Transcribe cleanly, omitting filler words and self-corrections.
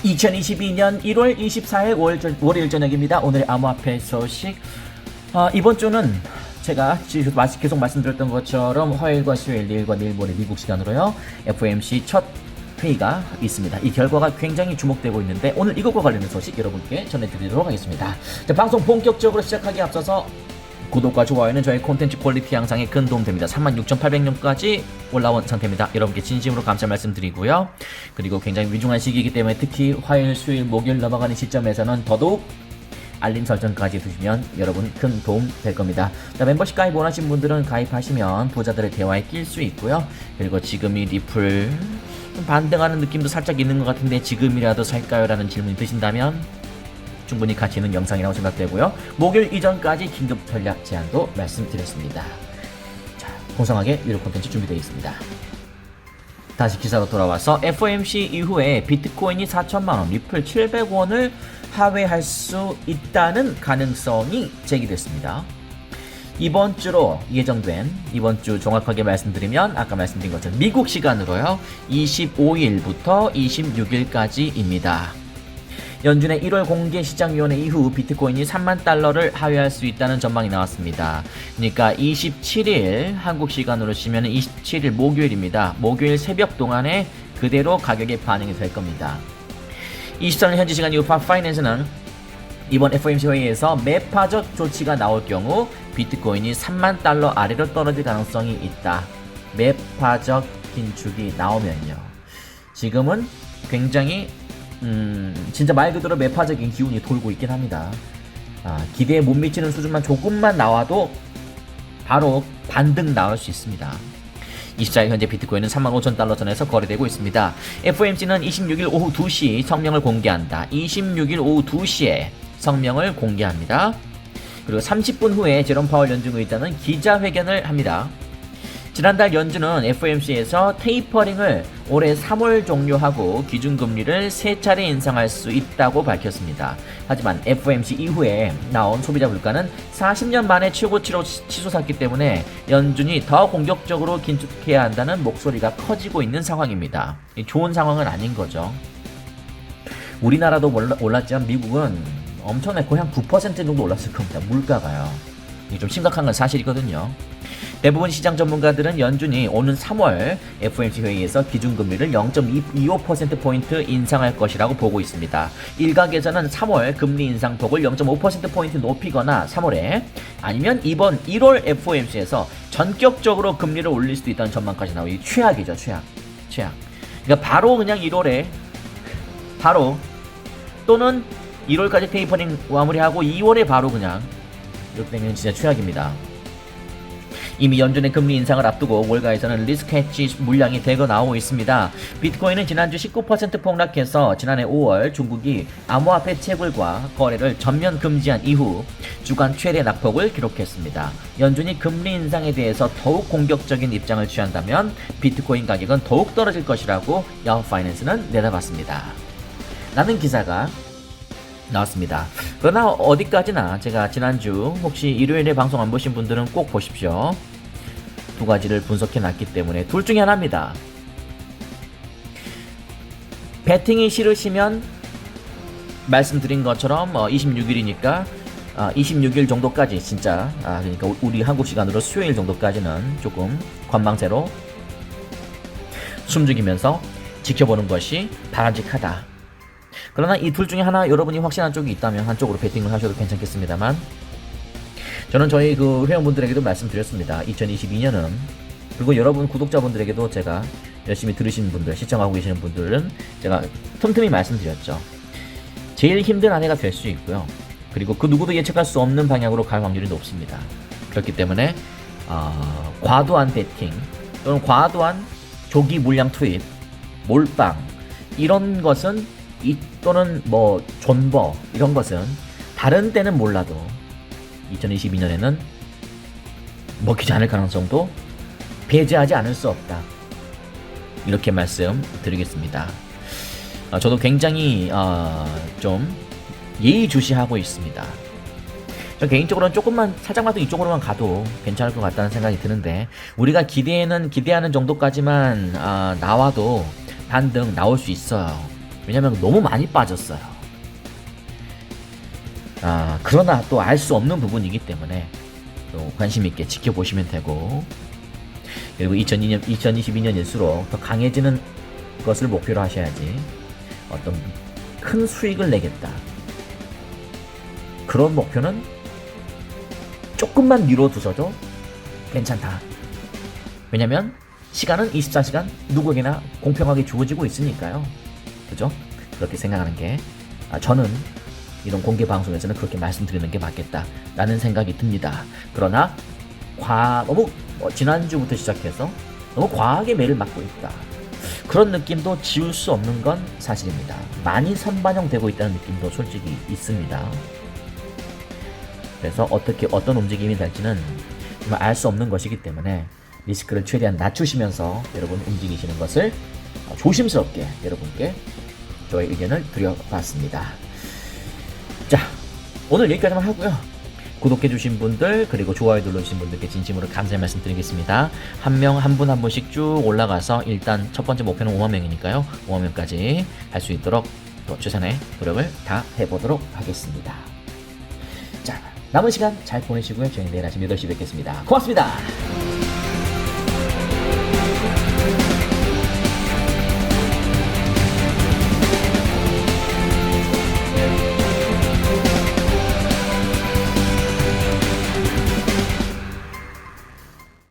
2022년 1월 24일 월요일 저녁입니다. 오늘의 암호화폐 소식. 이번 주는 제가 계속 말씀드렸던 것처럼 화요일과 수요일, 내일과 내일 모레 미국 시간으로요, FOMC 첫 회의가 있습니다. 이 결과가 굉장히 주목되고 있는데 오늘 이것과 관련된 소식 여러분께 전해드리도록 하겠습니다. 자, 방송 본격적으로 시작하기에 앞서서 구독과 좋아요는 저희 콘텐츠 퀄리티 향상에 큰 도움 됩니다. 36,800명까지 올라온 상태입니다. 여러분께 진심으로 감사 말씀드리고요. 그리고 굉장히 위중한 시기이기 때문에 특히 화요일, 수요일, 목요일 넘어가는 시점에서는 더더욱 알림 설정까지 두시면 여러분 큰 도움 될 겁니다. 자, 멤버십 가입 원하신 분들은 가입하시면 부자들의 대화에 낄 수 있고요. 그리고 지금이 리플 좀 반등하는 느낌도 살짝 있는 것 같은데 지금이라도 살까요? 라는 질문이 드신다면 충분히 가치 있는 영상이라고 생각되고요. 목요일 이전까지 긴급 전략 제안도 말씀드렸습니다. 자, 공정하게 유료 콘텐츠 준비되어 있습니다. 다시 기사로 돌아와서 FOMC 이후에 비트코인이 4천만원, 리플 700원을 하회할 수 있다는 가능성이 제기됐습니다. 이번 주로 예정된, 이번 주 정확하게 말씀드리면 아까 말씀드린 것처럼 미국 시간으로요, 25일부터 26일까지입니다. 연준의 1월 공개시장위원회 이후 비트코인이 3만 달러를 하회할 수 있다는 전망이 나왔습니다. 그러니까 27일 한국 시간으로 치면 27일 목요일입니다. 목요일 새벽 동안에 그대로 가격에 반영이 될 겁니다. 24일 현지 시간 이후 팝파이낸스는 이번 FOMC 회의에서 매파적 조치가 나올 경우 비트코인이 3만 달러 아래로 떨어질 가능성이 있다. 매파적 긴축이 나오면요. 지금은 굉장히 진짜 말 그대로 매파적인 기운이 돌고 있긴 합니다. 기대에 못 미치는 수준만 조금만 나와도 바로 반등 나올 수 있습니다. 24일 현재 비트코인은 35,000달러 선에서 거래되고 있습니다. FOMC는 26일 오후 2시 성명을 공개한다. 26일 오후 2시에 성명을 공개합니다. 그리고 30분 후에 제롬 파월 연준 의장은 기자회견을 합니다. 지난달 연준은 FOMC에서 테이퍼링을 올해 3월 종료하고 기준금리를 3차례 인상할 수 있다고 밝혔습니다. 하지만 FOMC 이후에 나온 소비자 물가는 40년 만에 최고치로 치솟았기 때문에 연준이 더 공격적으로 긴축해야 한다는 목소리가 커지고 있는 상황입니다. 좋은 상황은 아닌 거죠. 우리나라도 올랐지만 미국은 엄청나게 거의 한 9% 정도 올랐을 겁니다. 물가가요. 이게 좀 심각한 건 사실이거든요. 대부분 시장 전문가들은 연준이 오는 3월 FOMC 회의에서 기준금리를 0.25%포인트 인상할 것이라고 보고 있습니다. 일각에서는 3월 금리 인상폭을 0.5%포인트 높이거나 3월에 아니면 이번 1월 FOMC에서 전격적으로 금리를 올릴 수도 있다는 전망까지 나오고, 최악이죠. 최악. 그러니까 바로 그냥 1월에 바로 또는 1월까지 테이퍼링 마무리하고 2월에 바로 그냥 이렇게 되면 진짜 최악입니다. 이미 연준의 금리 인상을 앞두고 월가에서는 리스크 해지 물량이 대거 나오고 있습니다. 비트코인은 지난주 19% 폭락해서 지난해 5월 중국이 암호화폐 채굴과 거래를 전면 금지한 이후 주간 최대 낙폭을 기록했습니다. 연준이 금리 인상에 대해서 더욱 공격적인 입장을 취한다면 비트코인 가격은 더욱 떨어질 것이라고 야후 파이낸스는 내다봤습니다. 라는 기사가 나왔습니다. 그러나 어디까지나 제가 지난주 혹시 일요일에 방송 안 보신 분들은 꼭 보십시오. 두 가지를 분석해 놨기 때문에 둘 중에 하나입니다. 배팅이 싫으시면 말씀드린 것처럼 26일이니까 26일 정도까지 진짜 그러니까 우리 한국 시간으로 수요일 정도까지는 조금 관망세로 숨죽이면서 지켜보는 것이 바람직하다. 그러나 이 둘 중에 하나 여러분이 확신한 쪽이 있다면 한쪽으로 베팅을 하셔도 괜찮겠습니다만, 저는 저희 그 회원분들에게도 말씀드렸습니다. 2022년은, 그리고 여러분 구독자분들에게도 제가 열심히 들으시는 분들, 시청하고 계시는 분들은 제가 틈틈이 말씀드렸죠. 제일 힘든 한 해가 될 수 있고요. 그리고 그 누구도 예측할 수 없는 방향으로 갈 확률이 높습니다. 그렇기 때문에 과도한 베팅 또는 과도한 조기 물량 투입, 몰빵 이런 것은 또는 뭐 존버 이런 것은 다른 때는 몰라도 2022년에는 먹히지 않을 가능성도 배제하지 않을 수 없다. 이렇게 말씀드리겠습니다. 저도 굉장히 좀 예의주시하고 있습니다. 저 개인적으로는 조금만 살짝만 더 이쪽으로만 가도 괜찮을 것 같다는 생각이 드는데, 우리가 기대하는 정도까지만 나와도 반등 나올 수 있어요. 왜냐면 너무 많이 빠졌어요. 그러나 또 알 수 없는 부분이기 때문에 또 관심 있게 지켜보시면 되고, 그리고 2022년일수록 더 강해지는 것을 목표로 하셔야지 어떤 큰 수익을 내겠다, 그런 목표는 조금만 미뤄두셔도 괜찮다. 왜냐면 시간은 24시간 누구에게나 공평하게 주어지고 있으니까요. 그죠? 그렇게 생각하는 게, 저는 이런 공개 방송에서는 그렇게 말씀드리는 게 맞겠다라는 생각이 듭니다. 그러나 너무 지난주부터 시작해서 너무 과하게 매를 맞고 있다, 그런 느낌도 지울 수 없는 건 사실입니다. 많이 선반영되고 있다는 느낌도 솔직히 있습니다. 그래서 어떤 움직임이 될지는 정말 알 수 없는 것이기 때문에 리스크를 최대한 낮추시면서 여러분 움직이시는 것을 조심스럽게 여러분께 저의 의견을 드려봤습니다. 자, 오늘 여기까지만 하고요. 구독해주신 분들, 그리고 좋아요 눌러주신 분들께 진심으로 감사의 말씀 드리겠습니다. 한 명 한 분 한 분씩 쭉 올라가서 일단 첫 번째 목표는 5만 명이니까요. 5만 명까지 할 수 있도록 또 최선의 노력을 다 해보도록 하겠습니다. 자, 남은 시간 잘 보내시고요. 저희 내일 아침 8시 뵙겠습니다. 고맙습니다.